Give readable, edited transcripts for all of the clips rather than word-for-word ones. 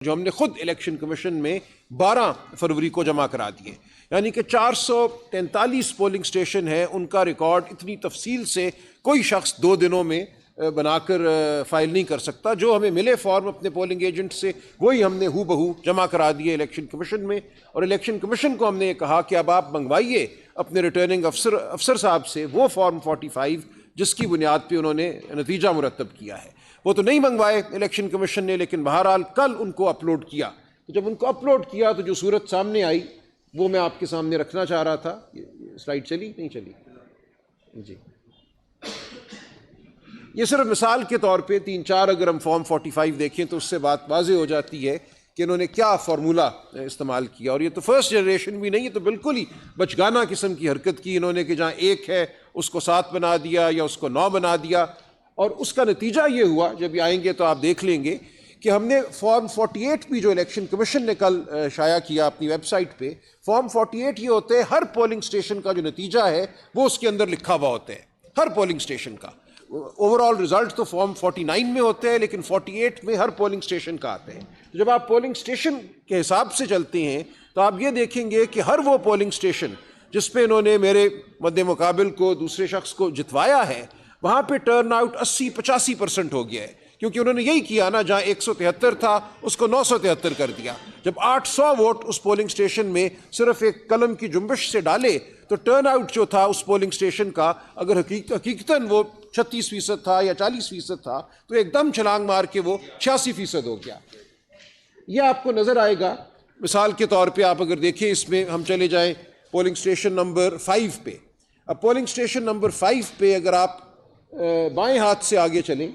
جو ہم نے خود الیکشن کمیشن میں 12 فروری کو جمع کرا دیے، یعنی کہ 443 پولنگ سٹیشن ہیں، ان کا ریکارڈ اتنی تفصیل سے کوئی شخص 2 دنوں میں بنا کر فائل نہیں کر سکتا۔ جو ہمیں ملے فارم اپنے پولنگ ایجنٹ سے وہی ہم نے ہو بہو جمع کرا دیے الیکشن کمیشن میں، اور الیکشن کمیشن کو ہم نے یہ کہا کہ اب آپ منگوائیے اپنے ریٹرننگ افسر صاحب سے وہ فارم 45 جس کی بنیاد پہ انہوں نے نتیجہ مرتب کیا ہے۔ وہ تو نہیں منگوائے الیکشن کمیشن نے، لیکن بہرحال کل ان کو اپلوڈ کیا۔ تو جب ان کو اپلوڈ کیا تو جو صورت سامنے آئی وہ میں آپ کے سامنے رکھنا چاہ رہا تھا۔ سلائیڈ چلی نہیں چلی؟ جی، یہ صرف مثال کے طور پہ 3-4 اگر ہم فارم 45 دیکھیں تو اس سے بات واضح ہو جاتی ہے کہ انہوں نے کیا فارمولہ استعمال کیا۔ اور یہ تو فرسٹ جنریشن بھی نہیں، یہ تو بالکل ہی بچگانہ قسم کی حرکت کی انہوں نے کہ جہاں 1 ہے اس کو 7 بنا دیا یا اس کو 9 بنا دیا، اور اس کا نتیجہ یہ ہوا، جب یہ آئیں گے تو آپ دیکھ لیں گے کہ ہم نے فارم 48 بھی جو الیکشن کمیشن نے کل شائع کیا اپنی ویب سائٹ پہ، فارم 48 یہ ہوتے ہیں ہر پولنگ سٹیشن کا جو نتیجہ ہے وہ اس کے اندر لکھا ہوا ہوتا ہے، ہر پولنگ سٹیشن کا۔ اوور آل رزلٹ تو فارم 49 میں ہوتے ہیں، لیکن 48 میں ہر پولنگ سٹیشن کا آتے ہیں۔ جب آپ پولنگ سٹیشن کے حساب سے چلتے ہیں تو آپ یہ دیکھیں گے کہ ہر وہ پولنگ سٹیشن جس پہ انہوں نے میرے مد مقابل کو دوسرے شخص کو جتوایا ہے، وہاں پہ ٹرن آؤٹ 80-85% ہو گیا ہے، کیونکہ انہوں نے یہی کیا نا، جہاں 173 تھا اس کو 973 کر دیا۔ جب 800 ووٹ اس پولنگ سٹیشن میں صرف ایک قلم کی جنبش سے ڈالے تو ٹرن آؤٹ جو تھا اس پولنگ سٹیشن کا، اگر حقیقتاً وہ 36% تھا یا 40% تھا تو ایک دم چھلانگ مار کے وہ 86% ہو گیا۔ یہ آپ کو نظر آئے گا مثال کے طور پہ، آپ اگر دیکھیں اس میں ہم چلے جائیں پولنگ سٹیشن نمبر 5 پہ۔ اب پولنگ سٹیشن نمبر 5 پہ اگر آپ بائیں ہاتھ سے آگے چلیں،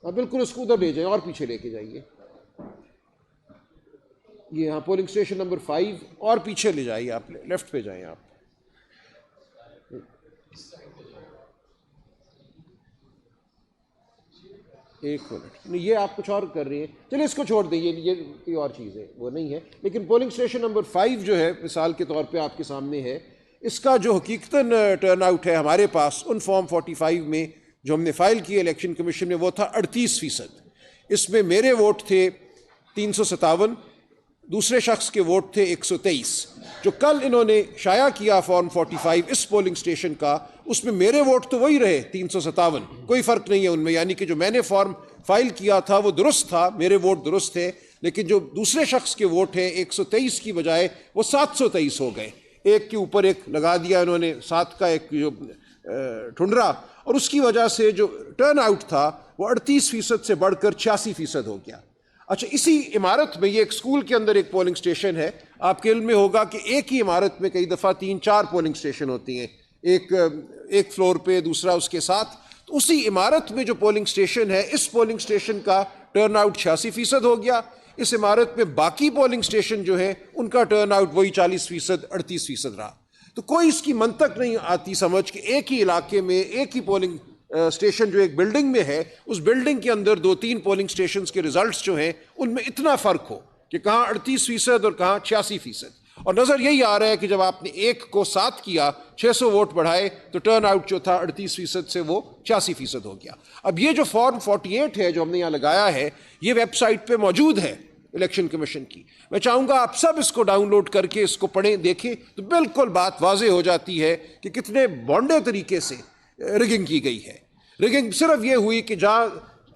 بالکل اس کو ادھر لے جائیں اور پیچھے لے کے جائیے، یہ ہاں پولنگ سٹیشن نمبر 5 اور پیچھے لے جائیے، آپ لیفٹ پہ جائیں آپ۔ ایک منٹ، نہیں یہ آپ کچھ اور کر رہی ہیں، چلیے اس کو چھوڑ دیں، یہ کوئی اور چیز ہے، وہ نہیں ہے۔ لیکن پولنگ سٹیشن نمبر 5 جو ہے مثال کے طور پہ آپ کے سامنے ہے، اس کا جو حقیقتاً ٹرن آؤٹ ہے ہمارے پاس ان فارم 45 میں جو ہم نے فائل کیے الیکشن کمیشن میں، وہ تھا 38%۔ اس میں میرے ووٹ تھے 357، دوسرے شخص کے ووٹ تھے 123۔ جو کل انہوں نے شائع کیا فارم 45 اس پولنگ سٹیشن کا، اس میں میرے ووٹ تو وہی رہے 357، کوئی فرق نہیں ہے ان میں، یعنی کہ جو میں نے فارم فائل کیا تھا وہ درست تھا، میرے ووٹ درست تھے، لیکن جو دوسرے شخص کے ووٹ ہیں 123 کی بجائے وہ 723 ہو گئے۔ ایک کے اوپر ایک لگا دیا انہوں نے، 7 کا ایک جو ٹھنڈرا، اور اس کی وجہ سے جو ٹرن آؤٹ تھا وہ 38% سے بڑھ کر 86% ہو گیا۔ اچھا، اسی عمارت میں، یہ ایک اسکول کے اندر ایک پولنگ سٹیشن ہے، آپ کے علم میں ہوگا کہ ایک ہی عمارت میں کئی دفعہ 3-4 پولنگ سٹیشن ہوتی ہیں، ایک فلور پہ، دوسرا اس کے ساتھ۔ تو اسی عمارت میں جو پولنگ سٹیشن ہے، اس پولنگ سٹیشن کا ٹرن آؤٹ 86% ہو گیا۔ اس عمارت میں باقی پولنگ سٹیشن جو ہیں ان کا ٹرن آؤٹ وہی 40%، 38% رہا۔ تو کوئی اس کی منطق نہیں آتی سمجھ کہ ایک ہی علاقے میں ایک ہی پولنگ سٹیشن جو ایک بلڈنگ میں ہے، اس بلڈنگ کے اندر 2-3 پولنگ سٹیشنز کے ریزلٹس جو ہیں ان میں اتنا فرق ہو کہ کہاں 38% اور کہاں 86%۔ اور نظر یہی آ رہا ہے کہ جب آپ نے 1 کو 7 کیا، 600 ووٹ بڑھائے، تو ٹرن آؤٹ جو تھا 38% سے وہ 86% ہو گیا۔ اب یہ جو فارم 48 ہے جو ہم نے یہاں لگایا ہے، یہ ویب سائٹ پہ موجود ہے الیکشن کمیشن کی۔ میں چاہوں گا آپ سب اس کو ڈاؤن لوڈ کر کے اس کو پڑھیں، دیکھیں، تو بالکل بات واضح ہو جاتی ہے کہ کتنے بونڈے طریقے سے رگنگ کی گئی ہے۔ رگنگ صرف یہ ہوئی کہ جہاں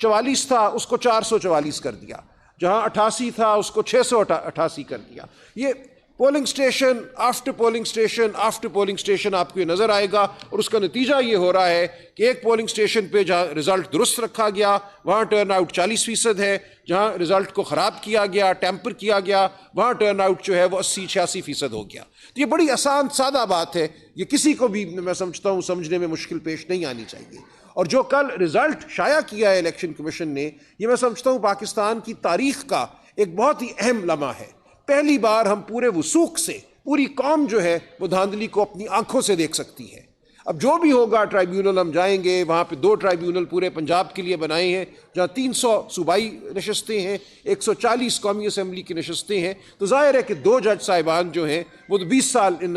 44 تھا اس کو 444 کر دیا، جہاں 88 تھا اس کو 688 کر دیا۔ یہ polling station after polling station after polling station آپ کو یہ نظر آئے گا، اور اس کا نتیجہ یہ ہو رہا ہے کہ ایک پولنگ سٹیشن پہ جہاں رزلٹ درست رکھا گیا وہاں ٹرن آؤٹ 40% ہے، جہاں رزلٹ کو خراب کیا گیا، ٹیمپر کیا گیا، وہاں ٹرن آؤٹ جو ہے وہ 80-86% ہو گیا۔ تو یہ بڑی آسان سادہ بات ہے، یہ کسی کو بھی میں سمجھتا ہوں سمجھنے میں مشکل پیش نہیں آنی چاہیے۔ اور جو کل رزلٹ شائع کیا ہے الیکشن کمیشن نے، یہ میں سمجھتا ہوں پاکستان کی تاریخ کا ایک بہت ہی اہم لمحہ ہے۔ پہلی بار ہم پورے وثوق سے، پوری قوم جو ہے وہ دھاندلی کو اپنی آنکھوں سے دیکھ سکتی ہے۔ اب جو بھی ہوگا ٹرائیبیونل ہم جائیں گے، وہاں پہ 2 ٹرائیبیونل پورے پنجاب کے لیے بنائے ہیں، جہاں 300 صوبائی نشستیں ہیں، 140 قومی اسمبلی کی نشستیں ہیں۔ تو ظاہر ہے کہ 2 جج صاحبان جو ہیں وہ تو 20 سال ان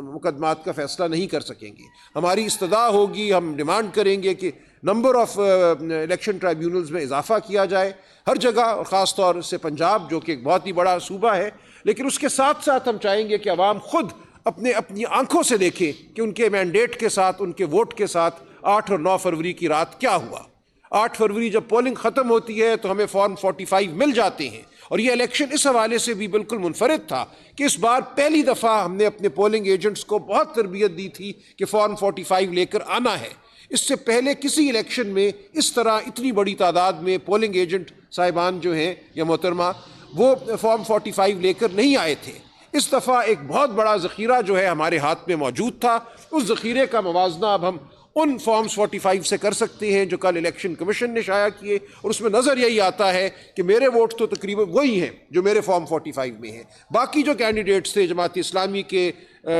مقدمات کا فیصلہ نہیں کر سکیں گے۔ ہماری استدعا ہوگی، ہم ڈیمانڈ کریں گے کہ نمبر آف الیکشن ٹرائیبیونلز میں اضافہ کیا جائے ہر جگہ، اور خاص طور سے پنجاب جو کہ ایک بہت ہی بڑا صوبہ ہے. لیکن اس کے ساتھ ساتھ ہم چاہیں گے کہ عوام خود اپنی آنکھوں سے دیکھیں کہ ان کے مینڈیٹ کے ساتھ، ان کے ووٹ کے ساتھ 8 اور 9 فروری کی رات کیا ہوا. 8 فروری جب پولنگ ختم ہوتی ہے تو ہمیں فارم 45 مل جاتے ہیں، اور یہ الیکشن اس حوالے سے بھی بالکل منفرد تھا کہ اس بار پہلی دفعہ ہم نے اپنے پولنگ ایجنٹس کو بہت تربیت دی تھی کہ فارم 45 لے کر آنا ہے. اس سے پہلے کسی الیکشن میں اس طرح اتنی بڑی تعداد میں پولنگ ایجنٹ صاحبان جو ہیں یا محترمہ وہ فارم 45 لے کر نہیں آئے تھے. اس دفعہ ایک بہت بڑا ذخیرہ جو ہے ہمارے ہاتھ میں موجود تھا. اس ذخیرے کا موازنہ اب ہم ان فارمز 45 سے کر سکتے ہیں جو کل الیکشن کمیشن نے شائع کیے، اور اس میں نظر یہی آتا ہے کہ میرے ووٹ تو تقریباً وہی ہیں جو میرے فارم 45 میں ہیں. باقی جو کینڈیڈیٹس تھے جماعت اسلامی کے،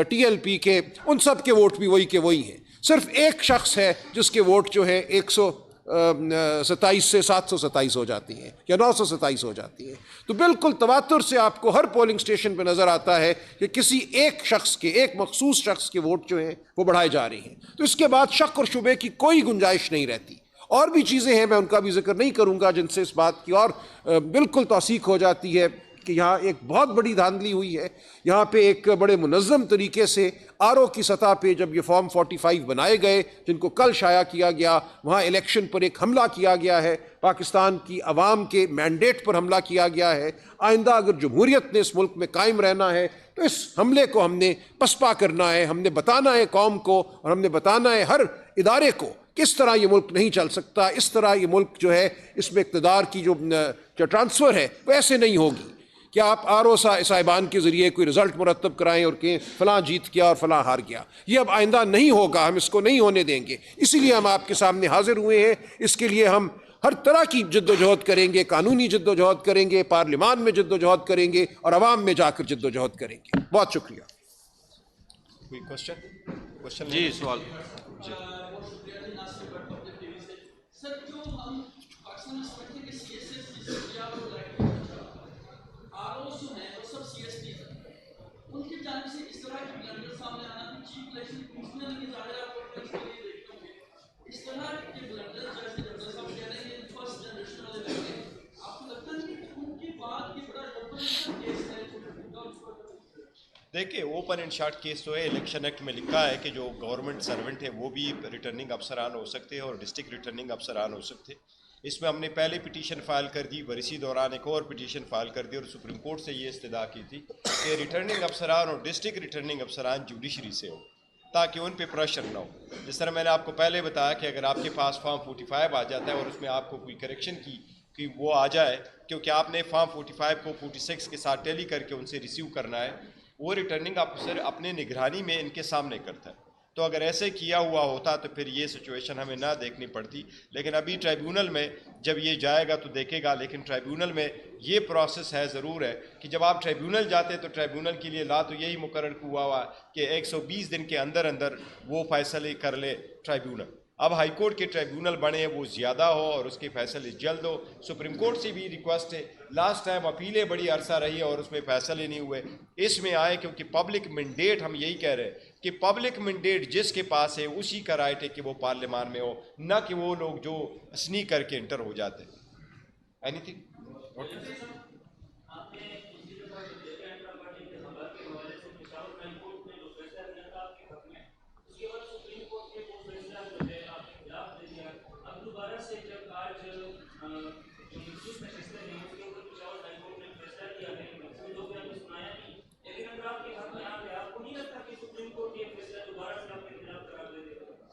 ٹی ایل پی کے، ان سب کے ووٹ بھی وہی کے وہی ہیں. صرف ایک شخص ہے جس کے ووٹ جو ہے 127 سے 727 ہو جاتی ہیں یا 927 ہو جاتی ہیں. تو بالکل تواتر سے آپ کو ہر پولنگ سٹیشن پہ نظر آتا ہے کہ کسی ایک شخص کے، ایک مخصوص شخص کے ووٹ جو ہیں وہ بڑھائے جا رہے ہیں. تو اس کے بعد شک اور شبے کی کوئی گنجائش نہیں رہتی. اور بھی چیزیں ہیں، میں ان کا بھی ذکر نہیں کروں گا، جن سے اس بات کی اور بالکل توثیق ہو جاتی ہے کہ یہاں ایک بہت بڑی دھاندلی ہوئی ہے. یہاں پہ ایک بڑے منظم طریقے سے آر او کی سطح پہ جب یہ فارم 45 بنائے گئے جن کو کل شائع کیا گیا، وہاں الیکشن پر ایک حملہ کیا گیا ہے، پاکستان کی عوام کے مینڈیٹ پر حملہ کیا گیا ہے. آئندہ اگر جمہوریت نے اس ملک میں قائم رہنا ہے تو اس حملے کو ہم نے پسپا کرنا ہے. ہم نے بتانا ہے قوم کو، اور ہم نے بتانا ہے ہر ادارے کو کس طرح یہ ملک نہیں چل سکتا. اس طرح یہ ملک جو ہے اس میں اقتدار کی جو ٹرانسفر ہے وہ ایسے نہیں ہوگی کہ آپ آر او صاحبان کے ذریعے کوئی رزلٹ مرتب کرائیں اور کہیں فلاں جیت گیا اور فلاں ہار گیا. یہ اب آئندہ نہیں ہوگا، ہم اس کو نہیں ہونے دیں گے. اسی لیے ہم آپ کے سامنے حاضر ہوئے ہیں. اس کے لیے ہم ہر طرح کی جد و جہد کریں گے، قانونی جد و جہد کریں گے، پارلیمان میں جد و جہد کریں گے، اور عوام میں جا کر جد و جہد کریں گے. بہت شکریہ. کوئی کوشچن؟ جی سوال. جی دیکھیے، اوپن اینڈ شارٹ کیس تو ہے. الیکشن ایکٹ میں لکھا ہے کہ جو گورنمنٹ سرونٹ ہے وہ بھی ریٹرننگ افسران ہو سکتے ہیں اور ڈسٹرکٹ ریٹرننگ افسران ہو سکتے. اس میں ہم نے پہلے پٹیشن فائل کر دی، برسی دوران ایک اور پٹیشن فائل کر دی، اور سپریم کورٹ سے یہ استدعا کی تھی کہ ریٹرننگ افسران اور ڈسٹرکٹ ریٹرننگ افسران جوڈیشری سے ہو تاکہ ان پہ پریشر نہ ہو. جس طرح میں نے آپ کو پہلے بتایا کہ اگر آپ کے پاس فارم 45 آ جاتا ہے اور اس میں آپ کو کوئی کریکشن کی وہ آ جائے، کیونکہ آپ نے فارم 45 کو 46 کے ساتھ ٹیلی کر کے ان سے ریسیو کرنا ہے، وہ ریٹرننگ آفیسر اپنے نگرانی میں ان کے سامنے کرتا ہے. تو اگر ایسے کیا ہوا ہوتا تو پھر یہ سچویشن ہمیں نہ دیکھنی پڑتی. لیکن ابھی ٹرائیبیونل میں جب یہ جائے گا تو دیکھے گا. لیکن ٹرائیبیونل میں یہ پروسیس ہے، ضرور ہے کہ جب آپ ٹرائیبیونل جاتے تو ٹرائیبیونل کے لیے لا تو یہی مقرر ہوا کہ 120 دن کے اندر اندر وہ فیصلے کر لے ٹرائیبیونل. اب ہائی کورٹ کے ٹرائیبیونل بنے وہ زیادہ ہو اور اس کے فیصلے جلد ہو. سپریم کورٹ سے بھی ریکویسٹ ہے، لاسٹ ٹائم اپیلیں بڑی عرصہ رہی ہے اور اس میں فیصلے نہیں ہوئے. اس میں آئے کیونکہ پبلک مینڈیٹ، ہم یہی کہہ رہے ہیں کہ پبلک مینڈیٹ جس کے پاس ہے اسی کا رائٹ ہے کہ وہ پارلیمان میں ہو، نہ کہ وہ لوگ جو اسنیک کر کے انٹر ہو جاتے ہیں. Any thing?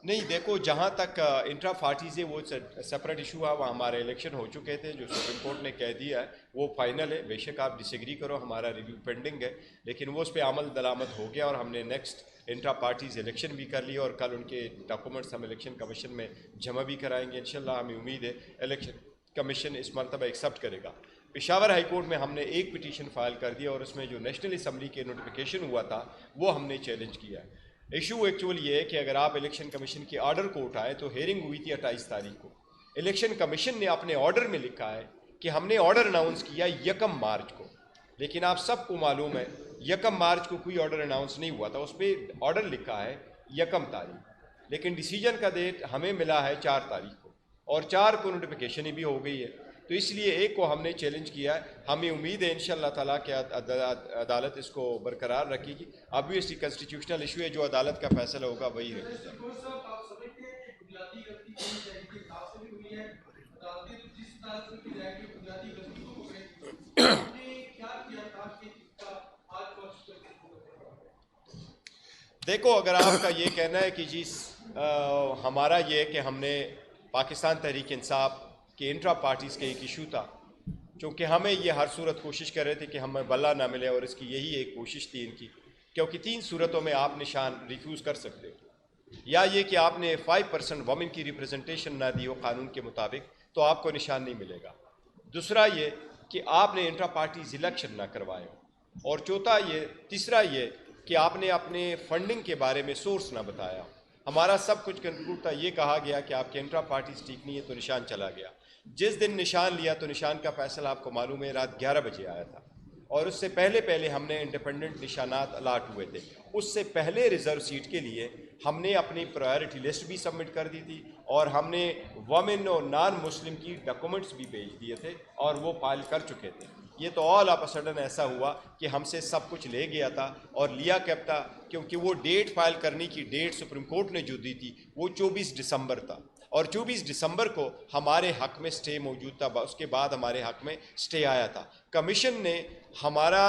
نہیں، دیکھو، جہاں تک انٹرا پارٹیز ہے وہ سپریٹ ایشو ہے. وہ ہمارے الیکشن ہو چکے تھے، جو سپریم کورٹ نے کہہ دیا ہے وہ فائنل ہے. بے شک آپ ڈس ایگری کرو، ہمارا ریویو پینڈنگ ہے، لیکن وہ اس پہ عمل درآمد ہو گیا اور ہم نے نیکسٹ انٹرا پارٹیز الیکشن بھی کر لیا، اور کل ان کے ڈاکومنٹس ہم الیکشن کمیشن میں جمع بھی کرائیں گے. انشاءاللہ ہمیں امید ہے الیکشن کمیشن اس مرتبہ ایکسیپٹ کرے گا. پشاور ہائی کورٹ میں ہم نے ایک پٹیشن فائل کر دیا، اور اس میں جو نیشنل اسمبلی کے نوٹیفیکیشن ہوا تھا وہ ہم نے چیلنج کیا ہے. ایشو ایکچولی یہ ہے کہ اگر آپ الیکشن کمیشن کے آرڈر کو اٹھائیں تو ہیئرنگ ہوئی تھی 28 تاریخ کو. الیکشن کمیشن نے اپنے آرڈر میں لکھا ہے کہ ہم نے آرڈر اناؤنس کیا 1 مارچ کو، لیکن آپ سب کو معلوم ہے 1 مارچ کو کوئی آرڈر اناؤنس نہیں ہوا تھا. اس پہ آرڈر لکھا ہے 1 تاریخ. لیکن ڈیسیجن کا ڈیٹ ہمیں ملا ہے 4 تاریخ کو، اور 4 کو نوٹیفیکیشن بھی ہو گئی ہے. تو اس لیے 1 کو ہم نے چیلنج کیا ہے. ہمیں امید ہے انشاءاللہ تعالیٰ کہ عدالت اس کو برقرار رکھے گی. ابویسلی کنسٹیٹیوشنل ایشو ہے، جو عدالت کا فیصلہ ہوگا وہی رکھے گا. دیکھو، اگر آپ کا یہ کہنا ہے کہ جی ہمارا یہ ہے کہ ہم نے پاکستان تحریک انصاف کے انٹرا پارٹیز کا ایک ایشو تھا، چونکہ ہمیں یہ ہر صورت کوشش کر رہے تھے کہ ہمیں بلا نہ ملے، اور اس کی یہی ایک کوشش تھی ان کی، کیونکہ 3 صورتوں میں آپ نشان ریفیوز کر سکتے ہو. یا یہ کہ آپ نے 5% وومن کی ریپرزنٹیشن نہ دی ہو قانون کے مطابق تو آپ کو نشان نہیں ملے گا. دوسرا یہ کہ آپ نے انٹرا پارٹیز الیکشن نہ کروائے ہو، اور تیسرا یہ کہ آپ نے اپنے فنڈنگ کے بارے میں سورس نہ بتایا. ہمارا سب کچھ کنکلوڈ تھا، یہ کہا گیا کہ آپ کے انٹرا پارٹیز ٹھیک نہیں ہے تو نشان چلا گیا. جس دن نشان لیا تو نشان کا فیصلہ آپ کو معلوم ہے رات 11 بجے آیا تھا، اور اس سے پہلے ہم نے انڈیپینڈنٹ نشانات الاٹ ہوئے تھے. اس سے پہلے ریزرو سیٹ کے لیے ہم نے اپنی پرائیورٹی لسٹ بھی سبمٹ کر دی تھی، اور ہم نے وومن اور نان مسلم کی ڈاکومنٹس بھی بھیج دیے تھے، اور وہ فائل کر چکے تھے. یہ تو آل آف سڈن ایسا ہوا کہ ہم سے سب کچھ لے گیا تھا، اور لیا کب تھا؟ کیونکہ وہ ڈیٹ فائل کرنے کی ڈیٹ سپریم کورٹ نے جو دی تھی وہ 24 دسمبر تھا، اور 24 دسمبر کو ہمارے حق میں سٹے موجود تھا. اس کے بعد ہمارے حق میں سٹے آیا تھا. کمیشن نے ہمارا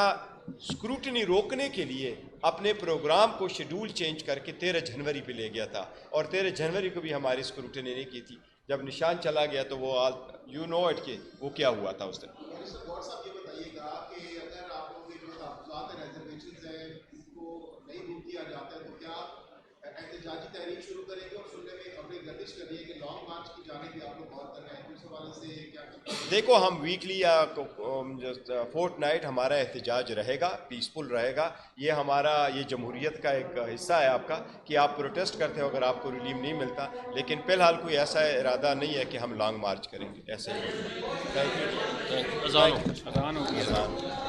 اسکروٹنی روکنے کے لیے اپنے پروگرام کو شیڈول چینج کر کے 13 جنوری پہ لے گیا تھا، اور 13 جنوری کو بھی ہماری اسکروٹنی نہیں کی تھی. جب نشان چلا گیا تو وہ یو نو اٹ کہ وہ کیا ہوا تھا اس دن. احتجاجی تحریک شروع کریں گے، اور سننے میں اپنی گردش کر رہی ہے کہ لانگ مارچ کی جانب بھی آپ لوگ غور کر رہے ہیں، اس حوالے سے کیا کریں؟ دیکھو، ہم ویکلی یا فورٹ نائٹ ہمارا احتجاج رہے گا، پیسفل رہے گا. یہ جمہوریت کا ایک حصہ ہے آپ کا کہ آپ پروٹیسٹ کرتے ہو اگر آپ کو ریلیف نہیں ملتا، لیکن فی الحال کوئی ایسا ارادہ نہیں ہے کہ ہم لانگ مارچ کریں گے. ایسے ہی. Thank you.